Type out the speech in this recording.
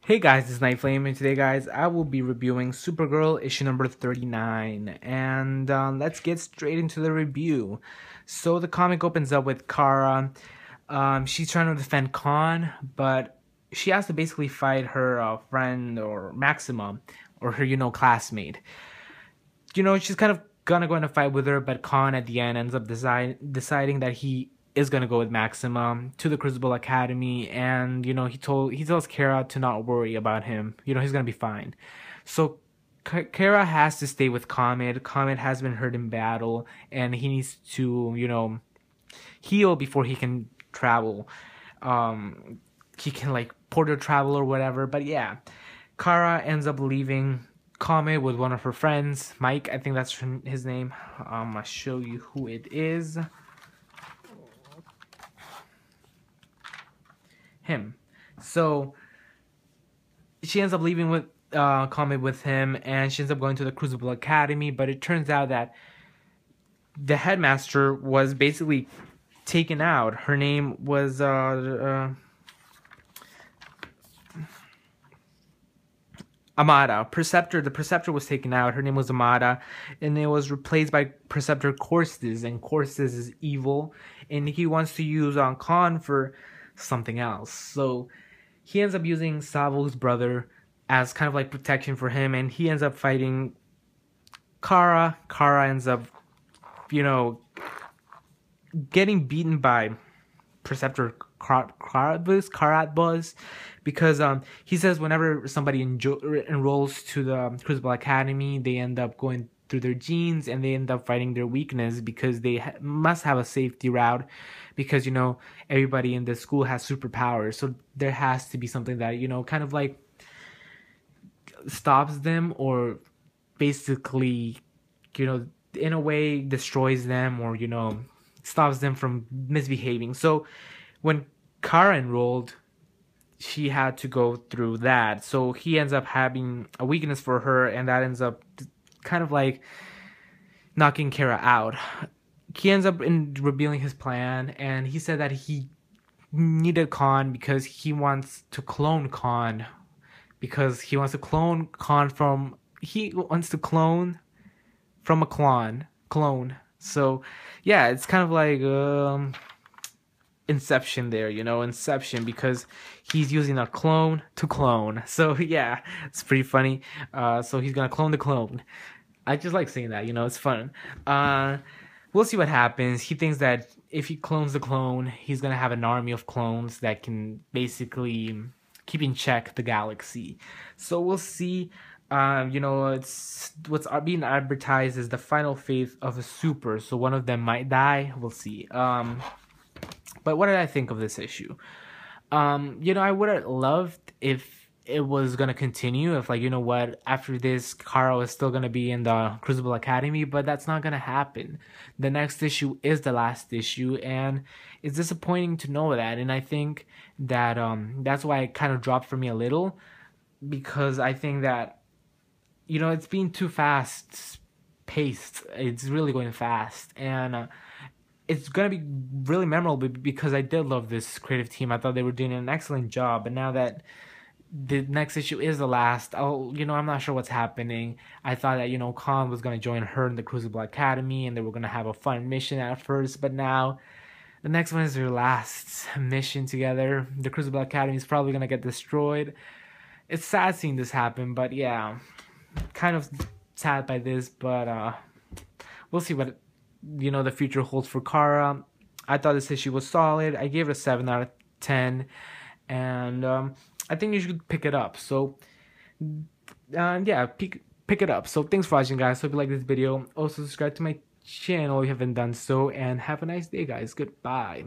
Hey guys, it's Night Flame, and today, guys, I will be reviewing Supergirl issue number 39. And let's get straight into the review. So the comic opens up with Kara. She's trying to defend Khan, but she has to basically fight her friend or Maxima, or her classmate. She's kind of gonna go in a fight with her, but Khan at the end ends up deciding that he is gonna go with Maxima to the Crucible Academy, and he tells Kara to not worry about him. He's gonna be fine. So Kara has to stay with Comet. Comet has been hurt in battle, and he needs to heal before he can travel. He can like portal travel or whatever. But yeah, Kara ends up leaving Comet with one of her friends, Mike. I think that's his name. I'll show you who it is. Him. So she ends up leaving with Comet with him, and she ends up going to the Crucible Academy. But it turns out that the headmaster was basically taken out. Her name was Amada. The Preceptor was taken out. Her name was Amada, and it was replaced by Preceptor Corstes. And Corstes is evil, and he wants to use Khan for something else. So he ends up using Savo's brother as kind of like protection for him, and he ends up fighting Kara. Kara ends up, getting beaten by Preceptor Karatbuz, because he says whenever somebody enrolls to the Crucible Academy, they end up going through their genes, and they end up fighting their weakness because they must have a safety route, because everybody in the school has superpowers. So there has to be something that kind of like stops them, or basically in a way destroys them, or stops them from misbehaving. So when Kara enrolled, she had to go through that. So he ends up having a weakness for her, and that ends up kind of like knocking Kara out. He ends up revealing his plan, and he said that he needed Khan because he wants to clone Khan, because he wants to clone Khan from a clone. So yeah, it's kind of like Inception there, Inception, because he's using a clone to clone. So yeah, it's pretty funny. So he's gonna clone the clone. I just like saying that, it's fun. We'll see what happens. He thinks that if he clones the clone, he's gonna have an army of clones that can basically keep in check the galaxy. So we'll see. It's what's being advertised as the final fate of a super. So one of them might die. We'll see. But what did I think of this issue? I would have loved if it was gonna continue, if after this Kara is still gonna be in the Crucible Academy, but that's not gonna happen. The next issue is the last issue, and it's disappointing to know that. And I think that that's why it kind of dropped for me a little, because I think that it's being too fast paced. It's really going fast, and it's gonna be really memorable because I did love this creative team. I thought they were doing an excellent job, but now that the next issue is the last, I'm not sure what's happening. I thought that Khan was gonna join her in the Crucible Academy, and they were gonna have a fun mission at first, but now the next one is their last mission together. The Crucible Academy is probably gonna get destroyed. It's sad seeing this happen, but yeah, kind of sad by this, but we'll see what the future holds for Kara. I thought this issue was solid. I gave it a 7 out of 10, and I think you should pick it up. So yeah, pick it up. So thanks for watching, guys. Hope you like this video. Also subscribe to my channel if you haven't done so, and have a nice day, guys. Goodbye.